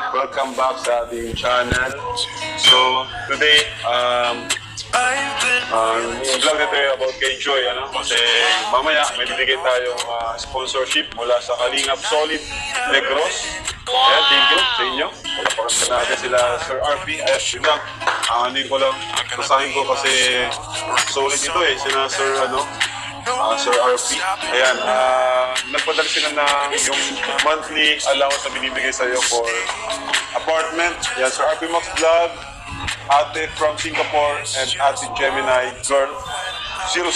Welcome back sa ating channel. So, today, vlog na tayo about kay Joy, ano? Kasi mamaya may bibigay tayong sponsorship mula sa Kalingap Solid Negros. Ayan, thank you sa inyo. Palapakan natin sila Sir RP. Ayan, yun lang. Ano ko lang, basahin ko kasi solid ito eh. Sina Sir, Sir RP. Ayan, nagpadala sila ng yung monthly allowance na binibigay sa'yo for apartment. Ayan, Sir RP Max Vlog, Ate from Singapore, and Ate Gemini Girl 06.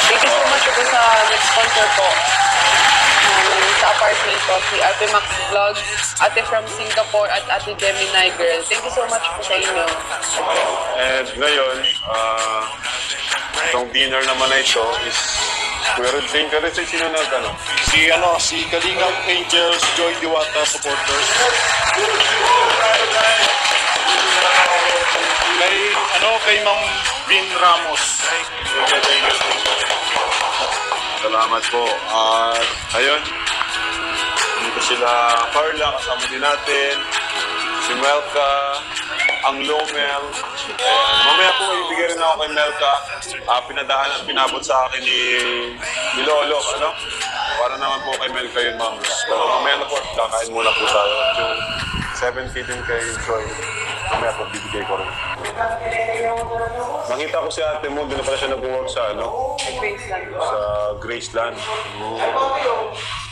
Thank you so much po sa nag-sponsor po sa apartment ko, si Ate Max Vlog, Ate from Singapore, at Ate Gemini Girl. Thank you so much po sa inyo. And ngayon, itong dinner naman na ito is meron din ka rin sa sino Si Kalingap Angels Joy Diwata supporters. Kay Ma'am Vin Ramos. Salamat po. Ayun, dito sila Carla, kasama din natin, si Melka, ang Lomel. Mamaya po ibigay rin ako kay Melka. Pinadahan at pinabot sa akin ni Lolo, ano? Para naman po kay Melka yun, ma'am. Pero mamaya na po, kakain muna po tayo. Yung 7 feet din kay Joy. Mamaya po bibigay ko rin. Nakita ko si ate mo, doon na pala siya nag-work sa Graceland po. sa Graceland.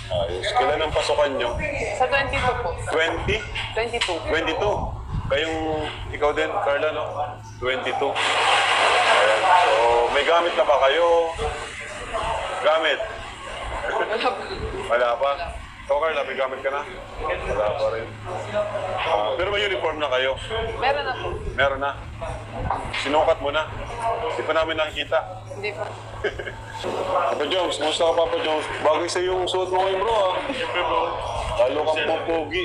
Ayos. Kailan ang pasukan nyo? Sa 22 po. 20? 22. 22. Kayong, ikaw din, Carla, no? 22. Ayan. So, may gamit na ba kayo? Gamit? Wala pa? Ikaw, Carla, may gamit ka na? Wala pa rin. Pero may uniform na kayo? Meron na po. Meron na. Sinukat mo na. Hindi pa namin nakikita. Hindi pa. Papa Jones, kumusta ka, Papa Jones? Bagay sa yung suot mo ngayon, bro, ha? Siyempre bro. Lalo kang pupugi.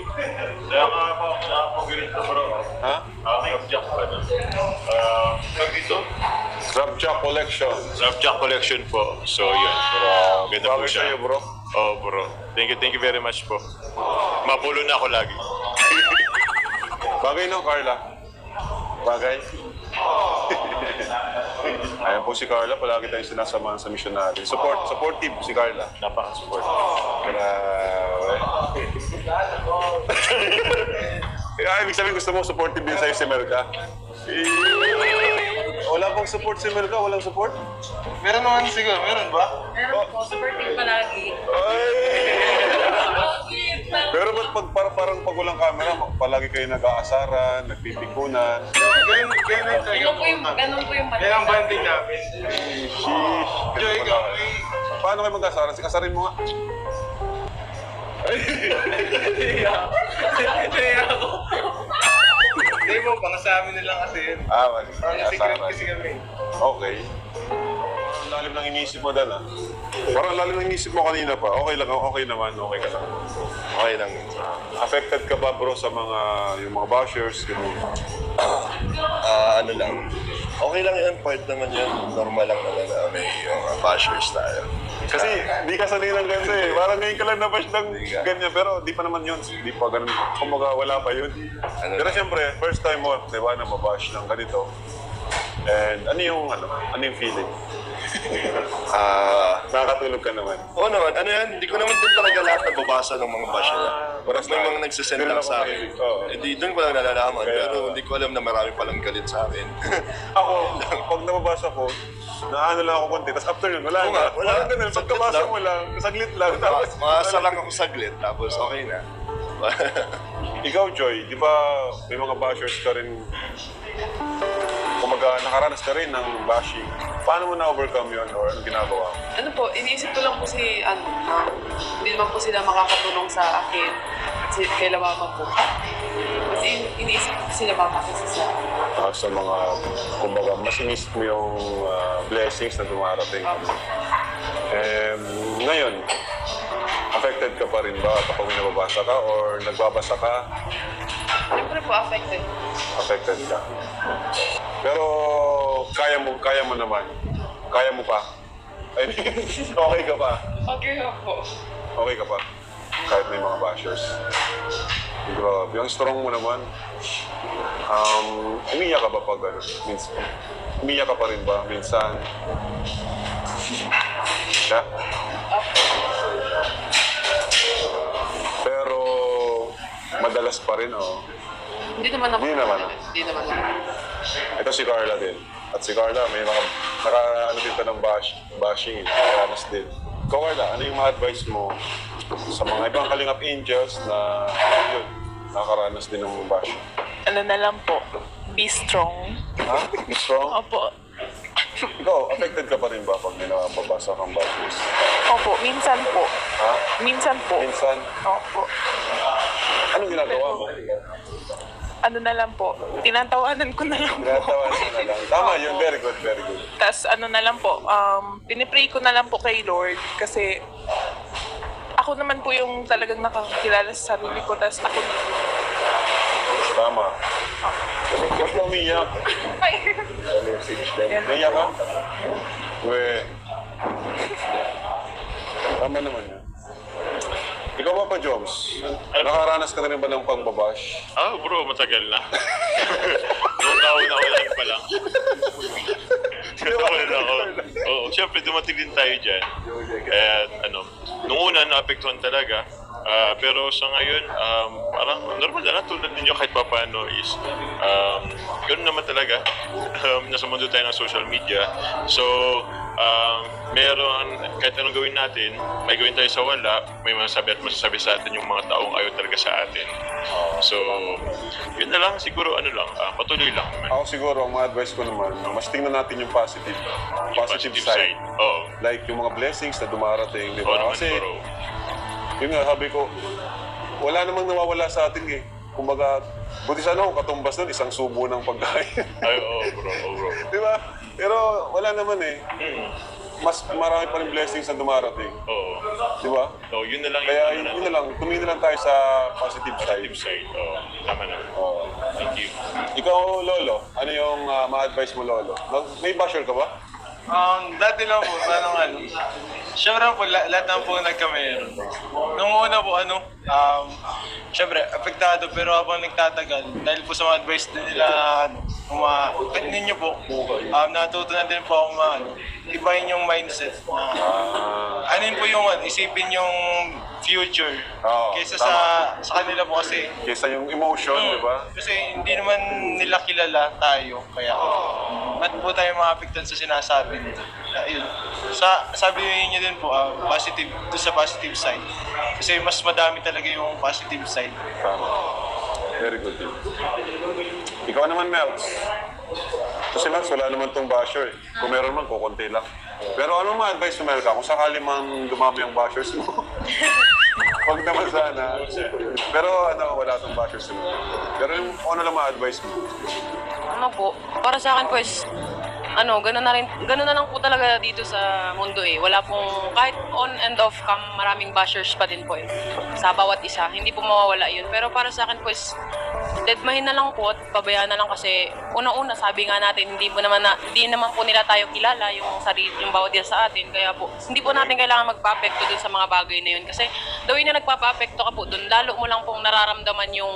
Kaya nga ako, nakapagirit na bro. Ha? Rapjack pa na. Ito? Rapjack Collection. Rapjack collection po. So yun. Ganda po Bagay siya. sa'yo, bro. Oh bro. Thank you very much po. Mapulo na ako lagi. Bagay, no, Carla? Bagay? Ayan po si Carla, palagi tayong sinasamahan sa mission natin. Supportive si Carla. Napaka-support. Grabe. Kaya ibig sabihin gusto mo supportive din sa'yo si Melka? Wala pong support si Melka? Walang support? Meron naman siguro. Meron ba? Meron po. Supporting palagi. Ay! Pero ba't parang pag walang camera, palagi kayo nag-aasaran, nagpipikunan? Ganun po yung Yan ang banding namin. Sheesh! Joy, ikaw. Paano kayo mag-aasaran? Asarin mo nga. Hindi mo, pang sa amin nilang kasi yun. Mali. Parang secret Asaran. kasi kami. Okay. Ang lalim ng inisip mo, Dan, ah. Parang lalim ng inisip mo kanina pa. Okay lang, okay naman, okay ka lang. Okay lang. Affected ka ba, bro, sa yung mga bashers? Ganun. Ano lang. Okay lang yan, part naman yan. Normal lang naman na may bashers tayo. Kasi di ka sanay ng ganito eh. Parang ngayon ka lang nabash ng ganyan. Pero di pa naman yun. Di pa ganun. Kumaga wala pa yun. Pero siyempre, first time mo, di ba, na mabash ng ganito. And ano yung feeling? Nakakatulog ka naman. Oo naman, ano yan, hindi ko naman din talaga lahat nagbabasa ng mga bash nila. Parang may mga nagsisend lang sa akin. Hindi, doon ko lang nalalaman. Pero hindi ko alam na marami palang galit sa akin. Ako, pag nababasa ko, naano lang ako konti. Tapos after yun, wala Oo na. nga, wala. Parang ganun, Saglit pagkabasa lang. mo lang, saglit lang. Tapos, Makasa lang ako saglit, tapos okay na. ikaw, Joy, di ba may mga bashers ka rin, kumaga nakaranas ka rin ng bashing. Paano mo na-overcome yun or anong ginagawa mo? Ano po, iniisip ko lang po hindi naman po sila makakatulong sa akin. Kay mama po. Kasi iniisip ko sila mama kasi sa Sa mga, kumbaga, mas inisip mo yung blessings na dumarating. Ngayon, affected ka pa rin ba kapag may nababasa ka or nagbabasa ka? Siyempre po, affected. Affected ka. Pero kaya mo naman. Kaya mo pa. I mean, okay ka pa. Okay po. Okay ka pa. kahit may mga bashers. Grabe, ang strong mo naman. Umiyak ka ba pag ano? Umiyak ka pa rin ba minsan? Siya? Pero madalas pa rin, oh. Hindi naman ako. Hindi naman. Hindi naman ako. Ito si Carla din. At si Carla, may ano din ka ng bashing, nakaranas din. Ikaw, Carla, ano yung mga advice mo sa mga ibang Kalingap Angels na yun, nakaranas din ng bashing? Ano na lang po, be strong. Ha? Strong? Opo. Ikaw, affected ka pa rin ba pag may nakapabasa kang bashers? Opo, minsan po. Ha? Minsan po. Minsan? Opo. Anong ginagawa mo? Ano na lang po, tinatawanan ko na lang po. Ginatawa na lang. Tama yun, very good, very good. Tapos ano na lang po, pinipray ko na lang po kay Lord kasi ako naman po yung talagang nakakakilala sa sarili ko. Tapos ako Tama. Huwag na umiyak. Umiyak ka? We. Tama naman yun. Ikaw ba pa, Joms? Nakaranas ka na rin ba ng pangbabash? Bro, matagal na. Noong kauna-ulan pa lang. Kauna ako. Oo, siyempre dumating din tayo dyan. Kaya nung una naapektuhan talaga. Pero sa ngayon, parang normal na lang tulad ninyo kahit pa paano is ganoon naman talaga. Nasa mundo tayo ng social media. So, meron, kahit anong gawin natin, may gawin tayo sa wala, may masasabi at masasabi sa atin yung mga taong ayaw talaga sa atin. So, yun na lang, siguro patuloy lang naman. Ako siguro, ang mga advice ko naman, mas tingnan natin yung positive Positive side. side. Oo. Like yung mga blessings na dumarating, di Oo ba? naman, Kasi, bro. yun nga, sabi ko, wala namang nawawala sa atin eh. Kumbaga, buti sana kung katumbas nun, isang subo ng pagkain. Ay, oo, bro. Di ba? Pero wala naman eh. Mas marami pa rin blessings na dumarating. Oo. Di ba? So, yun na lang Kaya yung yun na lang, tumingin na lang tayo sa positive side. positive side. Oo, tama na. Oo. Thank you. Ikaw, Lolo, ano yung ma-advise mo, Lolo? May basher ka ba? Dati lang po, siyempre po, lahat naman po nagkameron. Nung una po, siyempre, apektado, pero habang nagtatagal, dahil po sa mga advice din nila, kahit ninyo po, natutunan din po ako ibahin yung mindset. Anin po yung, isipin yung future, Oo, kaysa tama. sa kanila po kasi. Kesa yung emotion, di ba? Kasi hindi naman nila kilala tayo, kaya ba't po tayo maapektan sa sinasabi nila? Ayun. Sabi niyo din po, positive, to sa positive side. Kasi mas madami talaga yung positive side. Tama. Very good yun. Ikaw naman, Melz. Kasi Melz, wala naman tong basher eh. Kung meron man, kukunti lang. Pero ano ma-advise mo, Melka? Kung sakali mang dumami ang bashers mo, huwag naman sana. Pero wala tong bashers mo. Pero yung ano lang ma-advise mo? Ano po, para sa akin po is, ganun na lang po talaga dito sa mundo eh. Wala pong, kahit on and off cam, maraming bashers pa din po eh. Sa bawat isa, hindi po mawawala yun. Pero para sa akin po is, deadmahin na lang po at pabayaan na lang kasi unang-una sabi nga natin hindi naman po nila tayo kilala yung sarili, yung bawat isa sa atin, kaya po hindi po natin kailangan magpa-apekto dun sa mga bagay na yun kasi the way na nagpapa-apekto ka po dun, lalo mo lang pong nararamdaman yung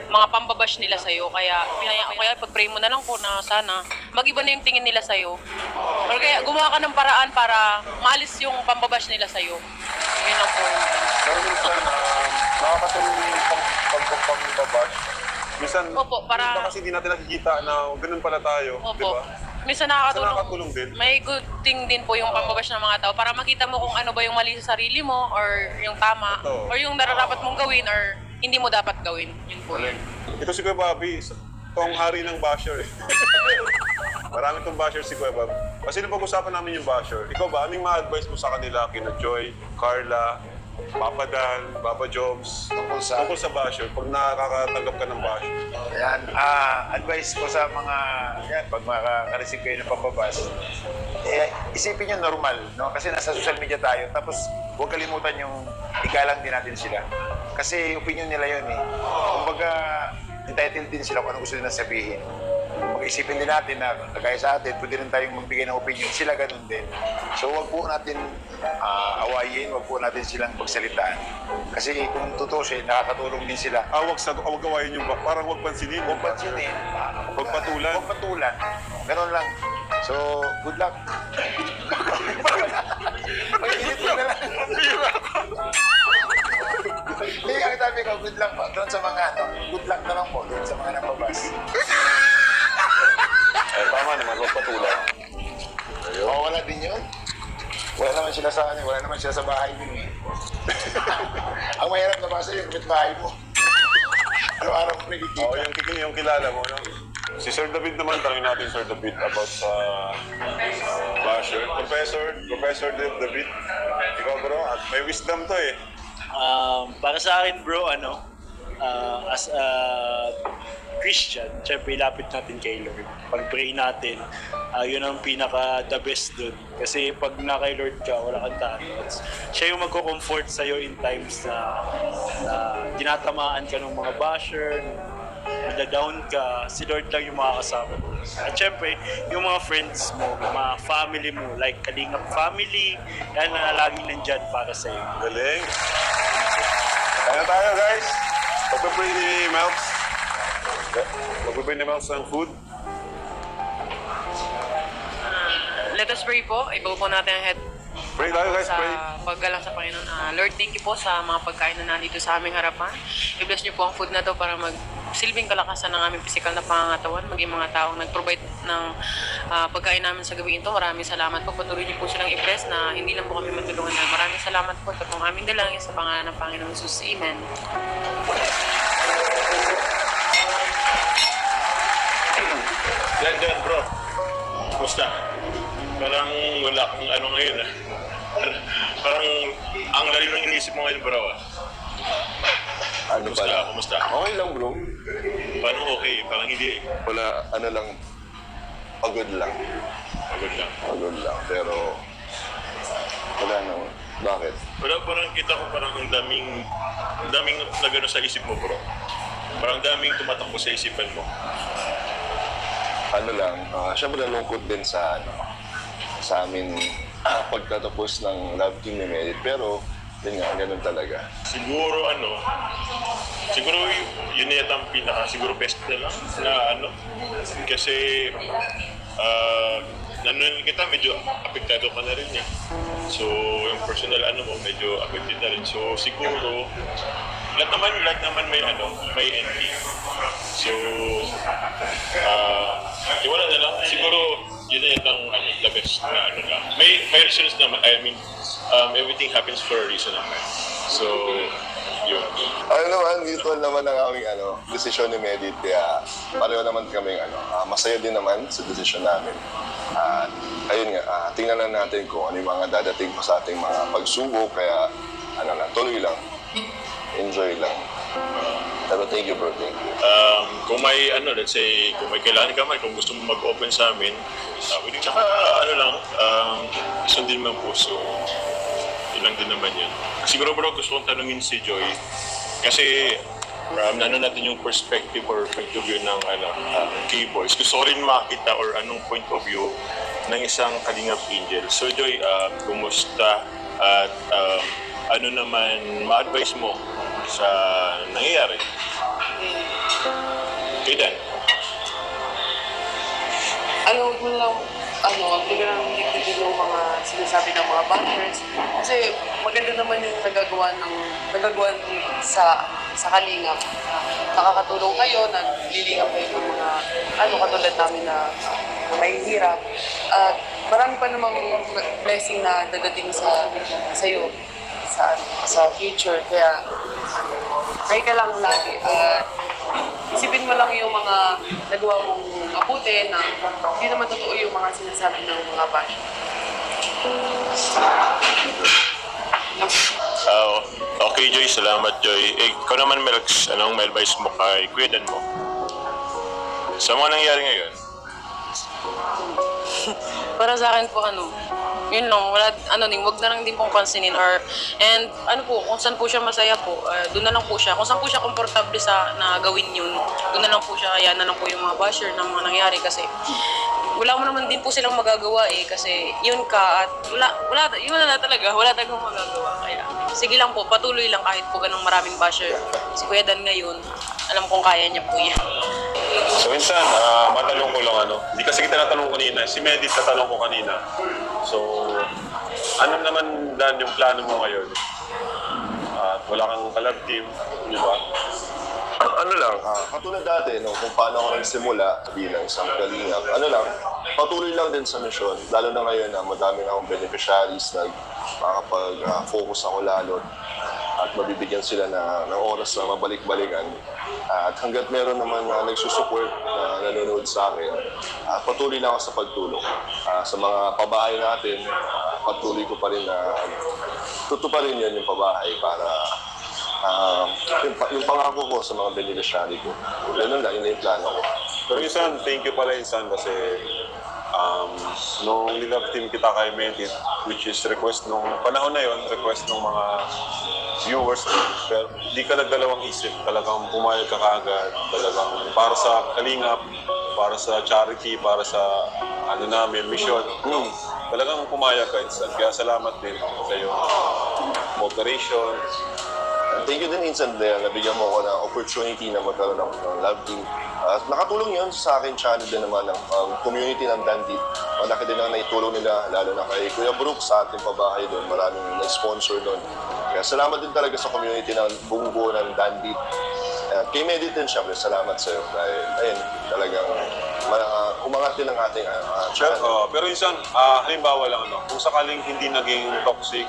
mga pambabash nila sa'yo, kaya pag-pray mo na lang po na sana mag-iba na yung tingin nila sa'yo or kaya gumawa ka ng paraan para maalis yung pambabash nila sa'yo. Yun lang po. Pero minsan, nakakatulong yung pagbabash. Minsan, Opo, para- minsan kasi hindi natin nakikita na ganun pala tayo, di Opo. ba? Minsan nakakatulong din. May good thing din po yung pambabash ng mga tao para makita mo kung ano ba yung mali sa sarili mo or yung tama Ito. or yung nararapat mong gawin or hindi mo dapat gawin. Yun po yun. Ito si Kuya Bobby, itong hari ng basher eh. Marami itong basher si Kuya Bob. Kasi nung pag-usapan namin yung basher, ikaw ba, anong ma-advise mo sa kanila, kina Joy, Carla, Papa Dan, Papa Jobs, tungkol sa basher, pag nakakatanggap ka ng basher? Yan, advice ko sa mga, pag makaka-receive kayo ng pambabas, isipin nyo normal, no? Kasi nasa social media tayo, tapos huwag kalimutan yung igalang din natin sila. Kasi opinion nila yun eh. Kumbaga, entitled din sila kung ano gusto nila sabihin. Pag-isipin din natin na kagaya sa atin, pwede rin tayong magbigay ng opinion, sila ganun din. So wag po natin awayin, wag po natin silang pagsalitaan. Kasi kung tutusin, nakakatulong din sila. Awag gawain yung parang wag pansinin. Huwag pansinin. Huwag patulan. Huwag patulan. Ganun lang. So, good luck. Mag-init mo na lang. Hindi, ang sabi ko, good luck po. Doon sa mga good luck na lang po. Doon sa mga nababas. Tama naman, huwag patulan. Oo, wala din yun. Wala naman sila sa wala naman sila sa bahay din eh. Ang mahirap na basa yung kapitbahay mo. Araw-araw mo nakikita. Oo, yung kilala mo, no? Si Sir David naman, tanongin natin Sir David about sa basher. Professor David, ikaw bro, at may wisdom to eh. Para sa akin bro, as a Christian, syempre ilapit natin kay Lord. Pag-pray natin, yun ang pinaka the best dun. Kasi pag na kay Lord ka, wala kang takot. Siya yung magko-comfort sa'yo in times na tinatamaan ka ng mga basher, nada-down ka, si Lord lang yung makakasama mo. At syempre, yung mga friends mo, yung mga family mo, like Kalingap family, yan na laging nandyan para sa'yo. Galing. Kaya tayo guys. Magpapray ni Melps. Magpapray ni Melps ng food. Let us pray po. Ibaw po natin ang head Pray tayo guys, sa pray. paggalang sa Panginoon. Lord, thank you po sa mga pagkain na nandito sa aming harapan. I-bless niyo po ang food na to para magsilbing kalakasan ng aming physical na pangangatawan, maging mga taong nag-provide ng pagkain namin sa gabi ito. Maraming salamat po. Patuloy niyo po silang i-bless na hindi lang po kami matulungan na. Maraming salamat po. Ito pong aming dalangin sa pangalan ng Panginoon Jesus. Amen. Yan bro. Kumusta? Parang wala kang ano ngayon ah. Parang ang lalim ng inisip mo ngayon bro ah. Ano pala? Kumusta? Okay lang bro. Paano okay? Parang hindi eh. Wala, ano lang, pagod lang. Pagod lang. Pagod lang, pero wala naman. Bakit? Parang kita ko parang ang daming nagano sa isip mo bro. Parang daming tumatakbo sa isipan mo. Ano lang, syempre nalungkot din sa sa amin pagtatapos ng Love Team ni Merit. Pero, yun nga, ganun talaga. Siguro yun na yata ang siguro best na lang na kasi nanonood kita, medyo apektado ka na rin eh. So, yung personal mo, medyo affected na rin. So, siguro, lahat naman may ending. So, wala na lang. Siguro, yun na yung the best na lang. May reasons naman. I mean, everything happens for a reason naman. So, yun. Ano naman, mutual naman ang aming desisyon ni Medit. Kaya pareho naman kaming masaya din naman sa desisyon namin. At ayun nga, tingnan lang natin kung ano yung mga dadating pa sa ating mga pagsubok. Kaya tuloy lang. Enjoy lang. Pero thank you bro, thank you. Kung may let's say, kung may kailangan ka man, kung gusto mo mag-open sa amin, tsaka sundin mo ang puso. Yun lang din naman yun. Siguro bro, gusto kong tanungin si Joy, kasi natin yung perspective or point of view ng K-Boys. Gusto ko rin makita or anong point of view ng isang Kalingap Angel. So Joy, kumusta at ano naman ma-advise mo sa nangyayari? Kay Dan? Huwag mo lang, huwag mo lang hindi yung mga sinasabi ng mga bashers. Kasi maganda naman yung nagagawa sa Kalingap. Nakakatulong kayo, naglilingap kayo ng mga katulad namin na may hirap. At marami pa namang blessing na dadating sa'yo sa future. Kaya pray ka lang lagi. Isipin mo lang yung mga nagawa mong mabuti na hindi naman totoo yung mga sinasabi ng mga bashers. Okay, Joy. Salamat, Joy. Ikaw naman, Melx, anong may advice mo kay Kuya Dan mo? Sa mga nangyari ngayon, Para sa akin po yun lang, wag na lang din pong pansinin and kung saan po siya masaya po, doon na lang po siya. Kung saan po siya komportable na gawin yun, doon na lang po siya, kaya na lang po yung mga basher na mga nangyari kasi wala mo naman din po silang magagawa kasi yun ka at wala talagang magagawa. Kaya sige lang po, patuloy lang kahit po ganong maraming basher. Si Kuya Dan ngayon, alam kong kaya niya po yan. So minsan, matanong ko lang hindi kasi kita natanong kanina, si Medit natanong ko kanina. So, ano naman Dan yung plano mo ngayon? Wala kang collab team, di ba? Ano lang, katulad dati, kung paano ako nagsimula bilang isang kalingap, patuloy lang din sa misyon. Lalo na ngayon na madami na akong beneficiaries na makakapag-focus ako lalo at mabibigyan sila ng oras na mabalik-balikan. At hanggat meron naman nagsusupport na nanonood sa akin, patuloy lang ako sa pagtulong. Sa mga pabahay natin, patuloy ko pa rin na tutuparin yan yung pabahay para yung pangako ko sa mga beneficiary ko. Ganun lang, yun yung plano ko. Pero Insan, thank you pala Insan kasi nung nilove team kita kay Medit, which is request nung panahon na yon, request nung mga viewers, pero di ka nagdalawang isip, talagang pumayag ka kaagad, talagang para sa kalingap, para sa charity, para sa namin, mission. Talagang pumayag ka Insan, kaya salamat din sa iyo. Operation. Thank you din Insan na nabigyan mo ako ng opportunity na magkaroon ng love team. Nakatulong yun sa akin channel din naman ng community ng Dandy. Malaki din ang naitulong nila, lalo na kay Kuya Brooks sa ating pabahay doon. Maraming na-sponsor doon. Kaya salamat din talaga sa community ng buong ng Dandy. Kay Medit din syempre, salamat sa iyo. Dahil ayun, talagang umangat din ang ating channel. Pero Insan, halimbawa lang kung sakaling hindi naging toxic,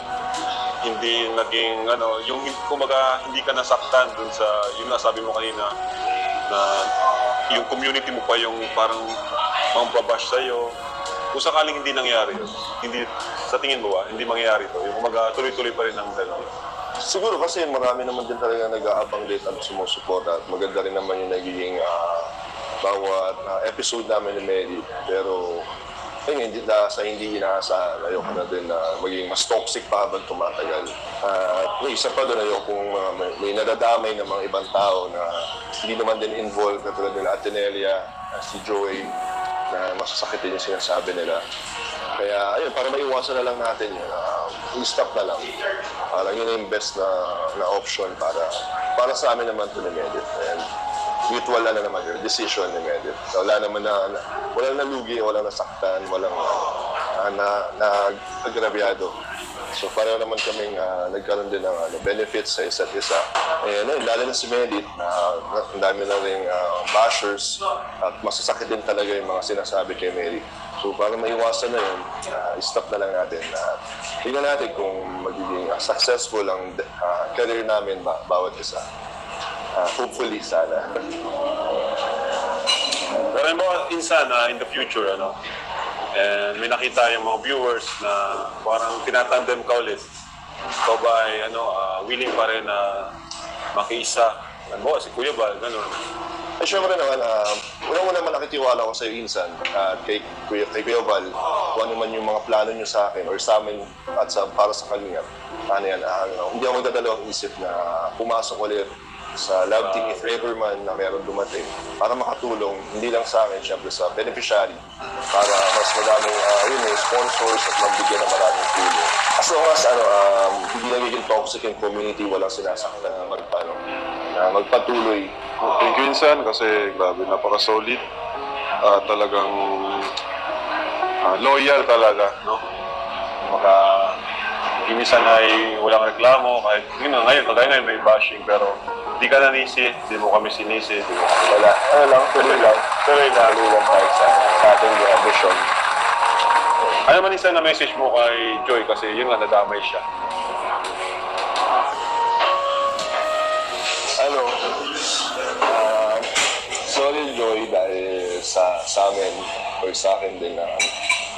hindi naging yung kumaga hindi ka nasaktan dun sa yung nasabi mo kanina na yung community mo pa yung parang mangbabash sa'yo. Kung sakaling hindi nangyari yun, hindi, sa tingin mo hindi mangyayari to. Yung kumaga tuloy-tuloy pa rin ang dalawa. Siguro kasi marami naman din talaga nag-aabang date at sumusuporta at maganda rin naman yung nagiging bawat episode namin ni Mary. Pero hindi inaasahan, ayoko na din na maging mas toxic pa habang tumatagal. Isa pa doon, ayoko kung may nadadamay ng mga ibang tao na hindi naman din involved, katulad nila Atenelia, si Joey, na masasakitin yung sinasabi nila. Kaya ayun, para maiwasan na lang natin yun, i-stop na lang. Parang yun yung best na option para sa amin naman to ni Medit. And mutual na naman yung decision ni Medit. Wala naman walang nalugi, walang nasaktan, walang nag-agrabyado. So pareho naman kaming nagkaroon din ng benefits sa isa't isa. Lalo na si Medit, ang dami na rin bashers at masasakit din talaga yung mga sinasabi kay Mary. So para maiwasan na yun, stop na lang natin. Tingnan natin kung magiging successful ang career namin bawat isa. Hopefully, sana. Pero mo, Insan, in the future, and may nakita yung mga viewers na parang tinatandem ka ulit. Ikaw ba ay, willing pa rin na makiisa? Si Kuya Bal, gano'n. Siyempre naman, unang-una nakitiwala ko sa iyo, Insan, at kay Kuya Bal, kung ano man yung mga plano nyo sa akin or sa amin at para sa Kalingap. Hindi ako magdadalawang isip na pumasok ulit sa love team if ever man na meron dumating para makatulong, hindi lang sa akin, syempre sa beneficiary, para mas madaming sponsors at mabigyan ng maraming tulong. As long as hindi nagiging toxic yung community, walang sinasaktan na magpatuloy. Thank you, Insan, kasi grabe, napaka-solid. Talagang loyal talaga, no? Minsan ay walang reklamo, kahit ngayon, kagaya ngayon may bashing, pero di ka nanisi, di mo kami sinisi, di mo kami wala. Tuloy lang tayo sa ating vision. Ano man isa na message mo kay Joy, kasi yun nga, nadamay siya. Sorry Joy, dahil sa amin or sa akin din na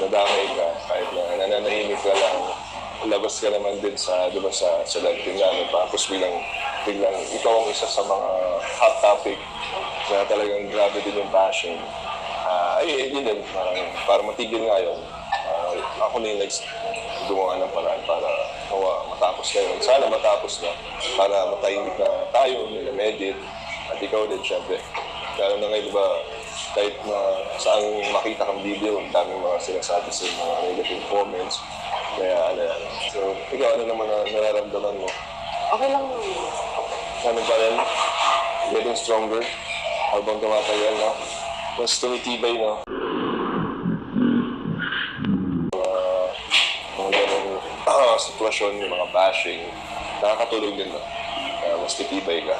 nadamay ka, kahit na nananahimik ka lang. Labas ka naman din sa live team namin. Tapos biglang ikaw ang isa sa mga hot topic na talagang grabe din yung passion. Yun din, para matigil nga yun. Ako na yung gumawa ng paraan para matapos na yun. Sana matapos na para matahimik na tayo, nila-medit. At ikaw din, syempre. Lalo na ngayon, diba, kahit na saan makita kang video, ang daming mga sinasabi sa mga negative comments. Kaya ano yan. So, ikaw ano naman na nararamdaman mo? Okay lang. Ano pa rin? Getting stronger habang tumatagal, no? Mas tumitibay, no? Mga ganong sitwasyon, yung mga bashing, nakakatulong din, no? Kaya mas titibay ka.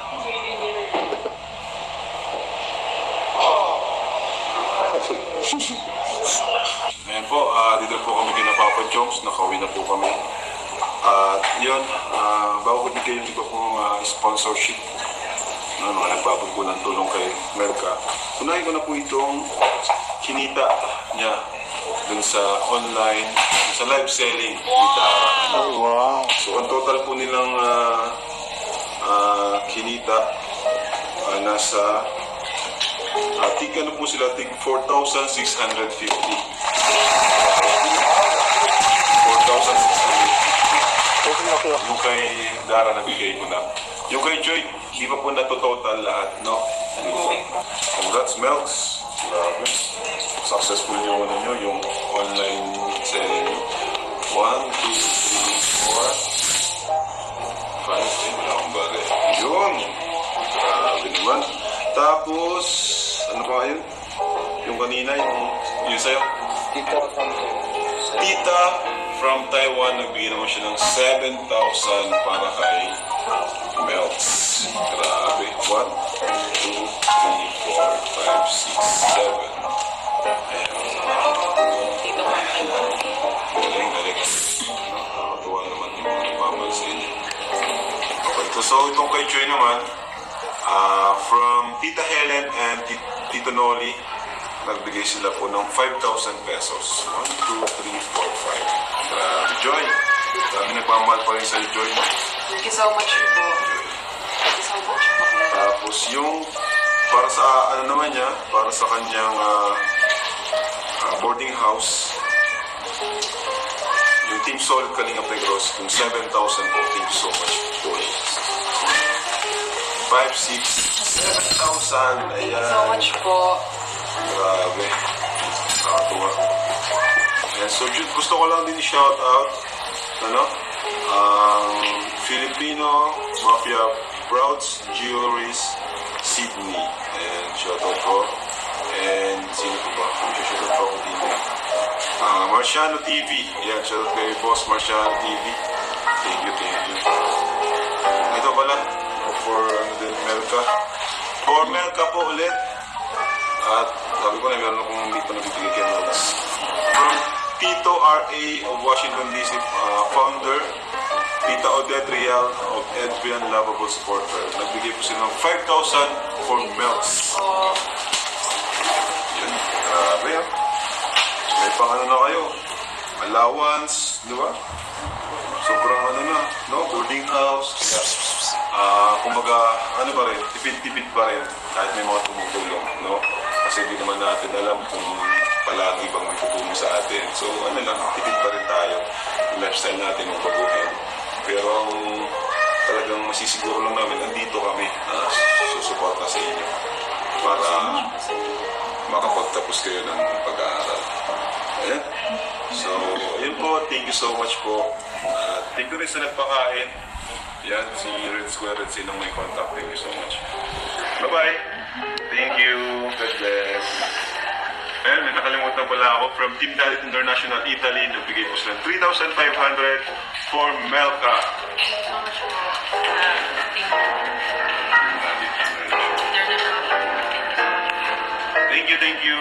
Ayan po, dito po kami kina Papa Jones, nakauwi na po kami. At yun, bago ko bigay yung iba pong sponsorship, mga nagpapag po ng tulong kay Melka. Unahin ko na po itong kinita niya dun sa online, sa live selling. Wow. So, ang total po nilang kinita nasa tig ano po sila, tig 4,650. 4,650. Yung kay Dara nabigay ko na. Yung kay Joy, di pa po na-total lahat, no? Congrats, Melks. Grabe. Successful yung ano nyo, yung online selling. 1, 2, 3, 4, 5, wala akong bagay. Yun! Grabe naman. Tapos, ano pa yun? Yung kanina, yung sa'yo? Tita from Taiwan, nagbigay naman siya ng 7,000 para kay Melts. Grabe. 1, 2, 3, 4, 5, 6, 7. Ayan. Galing, galing. Nakakatuwa naman yung mga nagpapansin. Okay, so itong kay Joy naman, from Tita Helen and Tito Noli, nagbigay sila po ng 5,000 pesos. 1, 2, 3, 4, 5. Grabe, Joy. Grabe, nagmamahal pa rin sa'yo, Joy. Thank you so much po. Thank you so much po. Tapos yung, para sa, ano naman niya, para sa kanyang boarding house, yung Team Solid Kalingap Negros, yung 7,000 po. Thank you so much, Joy. 5, 6, 7,000. Ayan. Thank you so much po. Grabe. Nakatuwa. Ayan. So, gusto ko lang din i-shout out, Filipino Mafia Prouds Jewelries Sydney. And shout out po. And sino po ba? Shout out po ako dito. Marciano TV. Ayan, shout out kay Boss Marciano TV. Thank you, thank you. Ito pala. For Melka. For Melka po ulit. At sabi ko na meron akong hindi pa nabibigay kay Melks. From Tito R.A. of Washington D.C. Founder, Tita Odette Real of Edrian Lovable Supporter. Nagbigay po sila ng 5,000 for Melks. Yun, grabe yan. May pangano na kayo. Allowance, di ba? Sobrang ano na, no? Boarding house. Kumbaga, ano ba rin, tipid-tipid pa rin kahit may mga tumutulong, no? Kasi hindi naman natin alam kung palagi bang may tutulong sa atin. So, ano lang, tipid pa rin tayo. Yung lifestyle natin, yung baguhin. Pero ang talagang masisiguro lang namin, nandito kami na susuporta sa inyo para makapagtapos kayo ng pag-aaral. Ayan. So, ayun po. Thank you so much po. Thank you rin sa nagpakain. Yan, si Red Square Red Sinong may contact. Thank you so much. Bye-bye. Thank you. God bless. Ayun, may nakalimutan pala ako. From Team Dalit International Italy, nagbigay po sila 3,500 for Melka. Thank you, thank you.